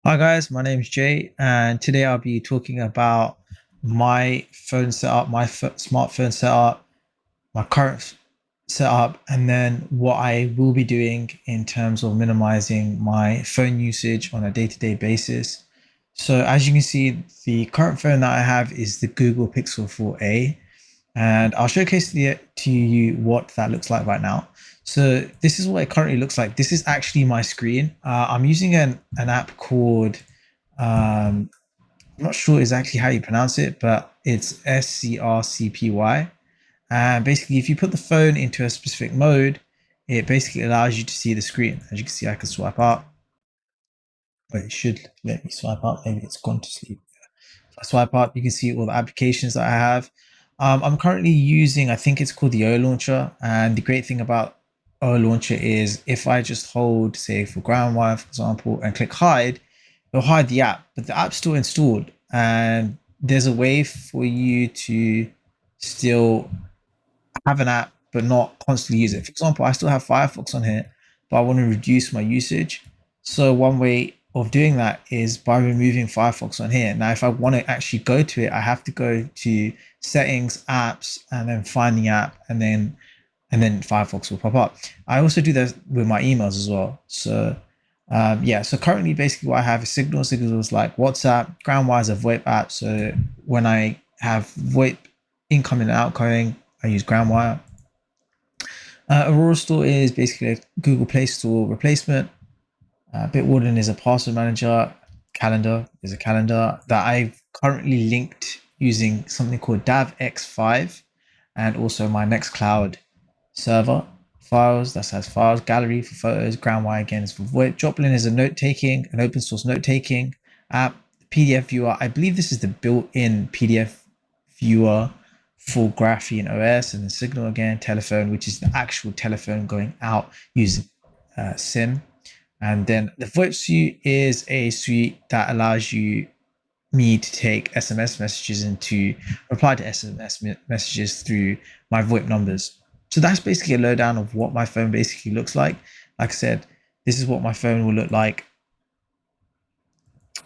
Hi guys, my name is Jay, and today I'll be talking about my phone setup, my smartphone setup, my current setup, and then what I will be doing in terms of minimizing my phone usage on a day-to-day basis. So as you can see, the current phone that I have is the Google Pixel 4a, and I'll showcase to you what that looks like right now. So this is what it currently looks like. This is actually my screen. I'm using an app called I'm not sure exactly how you pronounce it, but it's SCRCPY. And basically, if you put the phone into a specific mode, it basically allows you to see the screen. As you can see, I can swipe up, but it should let me swipe up. Maybe it's gone to sleep. If I swipe up, you can see all the applications that I have. I'm currently using, I think it's called the Olauncher. And the great thing about Olauncher is if I just hold, say, for GrapheneOS, for example, and click hide, it'll hide the app, but the app's still installed. And there's a way for you to still have an app but not constantly use it. For example, I still have Firefox on here, but I want to reduce my usage. So one way of doing that is by removing Firefox on here. Now, if I want to actually go to it, I have to go to settings, apps, and then find the app, and then Firefox will pop up. I also do that with my emails as well. So yeah, so currently basically what I have is Signal. Signal is like WhatsApp. GrapheneOS is a VoIP app. So when I have VoIP incoming and outgoing, I use GrapheneOS. Aurora Store is basically a Google Play Store replacement. Bitwarden is a password manager. Calendar is a calendar that I've currently linked using something called DAVX5 and also my Nextcloud server. Files, that has files. Gallery for photos. GrapheneOS again is for VoIP. Joplin is a note taking, an open source note taking app. PDF viewer. I believe this is the built-in PDF viewer for GrapheneOS, and then Signal again. Telephone, which is the actual telephone going out using SIM. And then the VoIP suite is a suite that allows me to take SMS messages and to reply to SMS messages through my VoIP numbers. So that's basically a lowdown of what my phone basically looks like. Like I said, this is what my phone will look like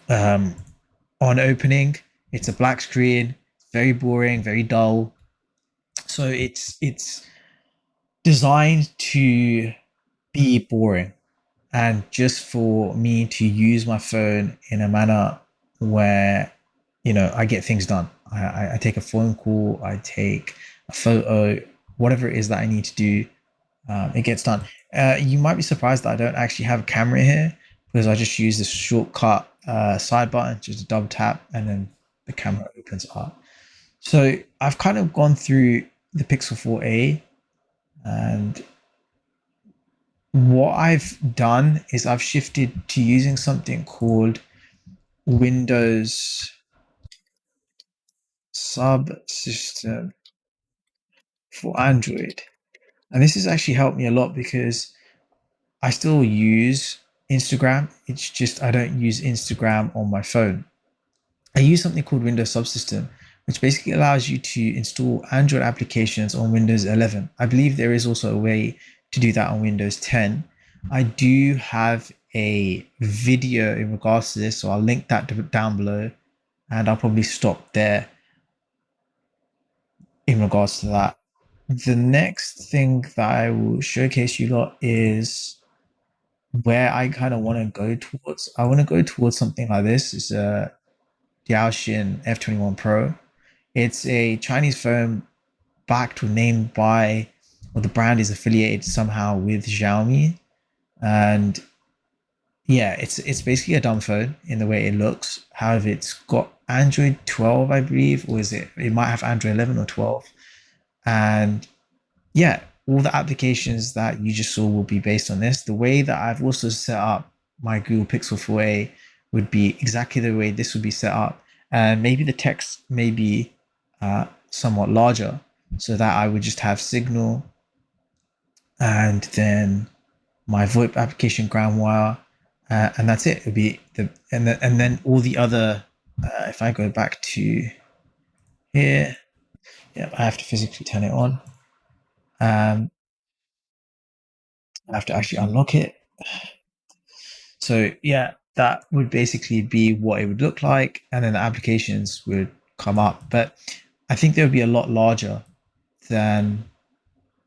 um, on opening. It's a black screen, very boring, very dull. So it's designed to be boring and just for me to use my phone in a manner where I get things done. I take a phone call, I take a photo, whatever it is that I need to do, it gets done. You might be surprised that I don't actually have a camera here because I just use this shortcut side button, just a double tap, and then the camera opens up. So I've kind of gone through the Pixel 4a, and what I've done is I've shifted to using something called Windows Subsystem for Android. And this has actually helped me a lot because I still use Instagram. It's just I don't use Instagram on my phone. I use something called Windows Subsystem, which basically allows you to install Android applications on Windows 11. I believe there is also a way to do that on Windows 10. I do have a video in regards to this, so I'll link that down below, and I'll probably stop there in regards to that. The next thing that I will showcase you lot is where I kind of want to go towards. I want to go towards something like this. It's a Xiaomi F21 Pro. It's a Chinese phone backed or named by, or the brand is affiliated somehow with Xiaomi. And yeah, it's basically a dumb phone in the way it looks. However, it's got Android 12, I believe, or is it? It might have Android 11 or 12. And yeah, all the applications that you just saw will be based on this. The way that I've also set up my Google Pixel 4a would be exactly the way this would be set up. And maybe the text may be somewhat larger so that I would just have Signal and then my VoIP application GrapheneOS, and that's it. It'll be and then all the other. If I go back to here, yeah, I have to physically turn it on. Um, I have to actually unlock it. So yeah, that would basically be what it would look like, and then the applications would come up. But I think they would be a lot larger than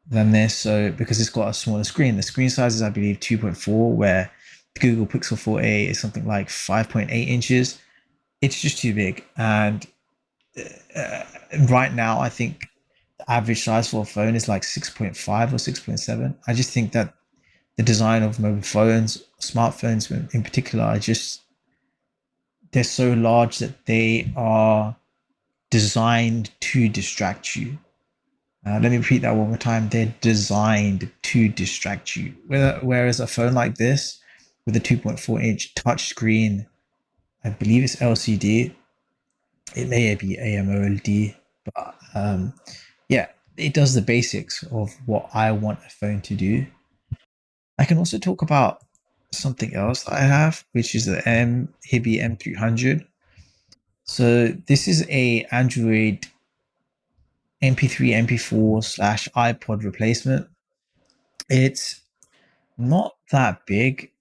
this. So because it's got a smaller screen, the screen size is I believe 2.4, where the Google Pixel 4a is something like 5.8 inches. It's just too big. And right now, I think the average size for a phone is like 6.5 or 6.7. I just think that the design of mobile phones, smartphones in particular, are just, they're so large that they are designed to distract you. Let me repeat that one more time. They're designed to distract you. Whereas a phone like this with a 2.4-inch touchscreen, I believe it's LCD. It may be AMOLED, but yeah, it does the basics of what I want a phone to do. I can also talk about something else that I have, which is the Hibi M300. So this is a Android MP3, MP4 slash iPod replacement. It's not that big.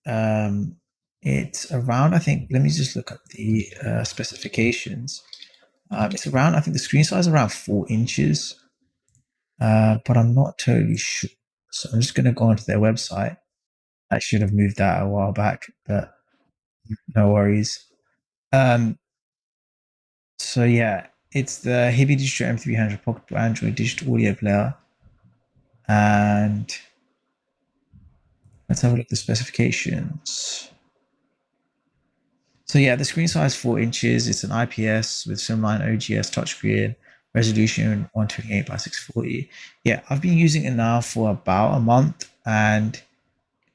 It's around, I think, let me just look at the specifications. It's around, I think the screen size is around 4 inches, but I'm not totally sure. So I'm just going to go onto their website. I should have moved that a while back, but no worries. So yeah, it's the Hibi Digital M300 Pocket Android digital audio player. And let's have a look at the specifications. So yeah, the screen size 4 inches. It's an IPS with streamlined OGS touchscreen, resolution 128 by 640. Yeah, I've been using it now for about a month, and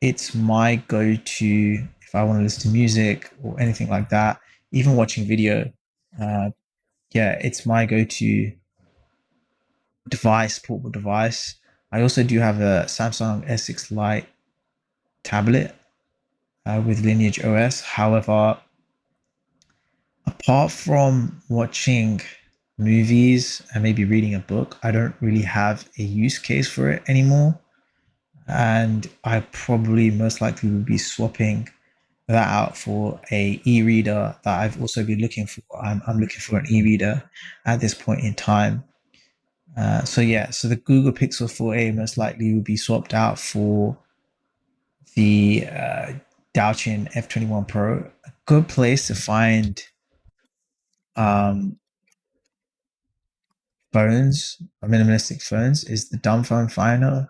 it's my go-to if I want to listen to music or anything like that, even watching video. Yeah, it's my go-to device, portable device. I also do have a Samsung S6 Lite tablet with Lineage OS. However, apart from watching movies and maybe reading a book, I don't really have a use case for it anymore. And I probably most likely will be swapping that out for a e-reader that I've also been looking for. I'm looking for an e-reader at this point in time. So yeah, so the Google Pixel 4a most likely will be swapped out for the Xiaomi F21 Pro. A good place to find um, phones, minimalistic phones, is the Dumb Phone Finder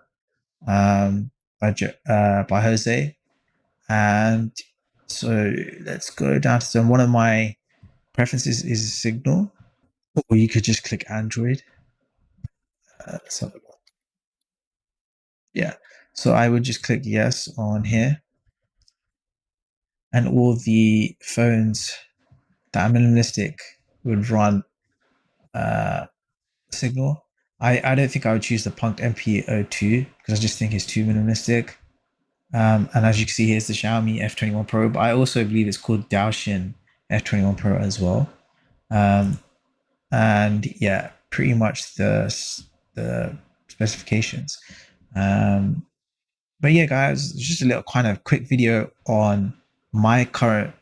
um, by Jose. And so let's go down to some. One of my preferences is Signal, or you could just click Android. So yeah, so I would just click yes on here, and all the phones that are minimalistic would run Signal. I don't think I would choose the Punked MP02 because I just think it's too minimalistic. And as you can see, here's the Xiaomi F21 Pro, but I also believe it's called Daoshin F21 Pro as well. And yeah, pretty much the specifications. But yeah, guys, just a little kind of quick video on my current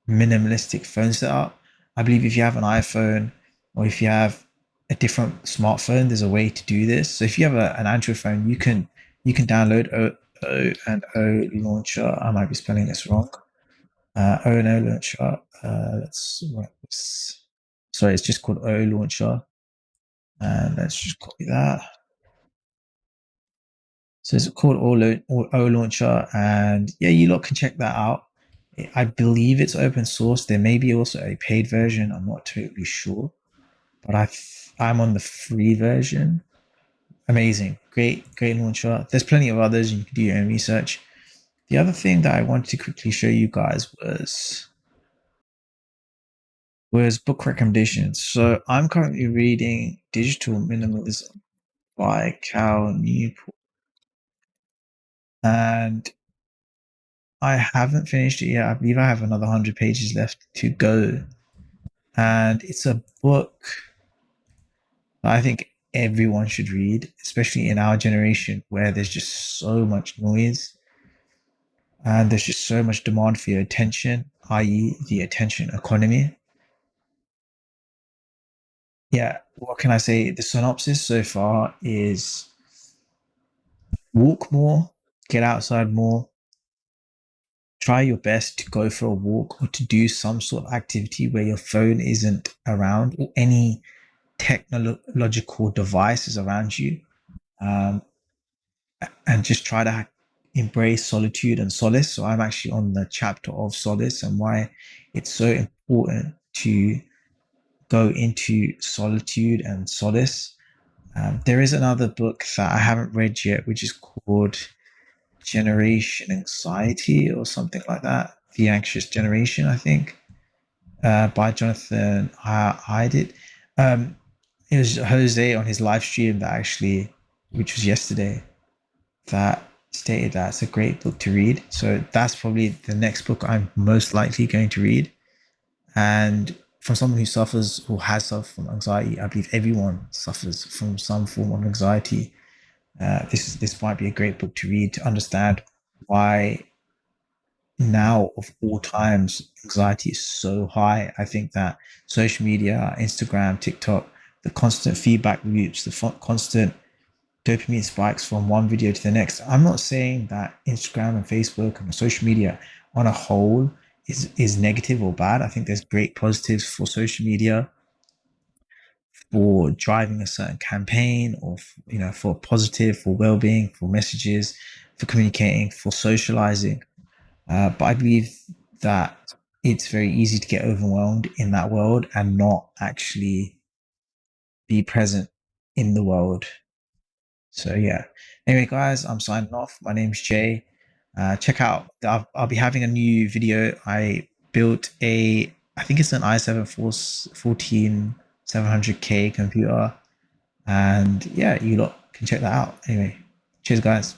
minimalistic phone setup. I believe if you have an iPhone or if you have a different smartphone, there's a way to do this. So if you have an Android phone, you can download O Launcher. I might be spelling this wrong. O Launcher. Let's write this. Sorry, it's just called O Launcher. And let's just copy that. So it's called O Launcher, and yeah, you lot can check that out. I believe it's open source. There may be also a paid version. I'm not totally sure, but I'm on the free version. Amazing, great launcher. There's plenty of others. You can do your own research. The other thing that I wanted to quickly show you guys was book recommendations. So I'm currently reading Digital Minimalism by Cal Newport, and I haven't finished it yet. I believe I have another 100 pages left to go. And it's a book that I think everyone should read, especially in our generation where there's just so much noise and there's just so much demand for your attention. i.e., the attention economy. Yeah, what can I say? The synopsis so far is walk more, get outside more, try your best to go for a walk or to do some sort of activity where your phone isn't around or any technological devices around you. Um, and just try to embrace solitude and solace. So I'm actually on the chapter of solace and why it's so important to go into solitude and solace. There is another book that I haven't read yet, which is called Generation Anxiety or something like that. The Anxious Generation, I think, by Jonathan Haidt. Um, it was Jose on his live stream that actually, which was yesterday, that stated that it's a great book to read. So that's probably the next book I'm most likely going to read. And from someone who suffers or has suffered from anxiety, I believe everyone suffers from some form of anxiety. This might be a great book to read to understand why now of all times anxiety is so high. I think that social media, Instagram, TikTok, the constant feedback loops, the constant dopamine spikes from one video to the next. I'm not saying that Instagram and Facebook and social media on a whole is negative or bad. I think there's great positives for social media for driving a certain campaign or for positive, for well-being, for messages, for communicating, for socializing. But I believe that it's very easy to get overwhelmed in that world and not actually be present in the world. So yeah. Anyway, guys, I'm signing off. My name's Jay. Check out. I'll be having a new video. I built I think it's an i7 14700K computer, and yeah, you lot can check that out. Anyway, cheers, guys.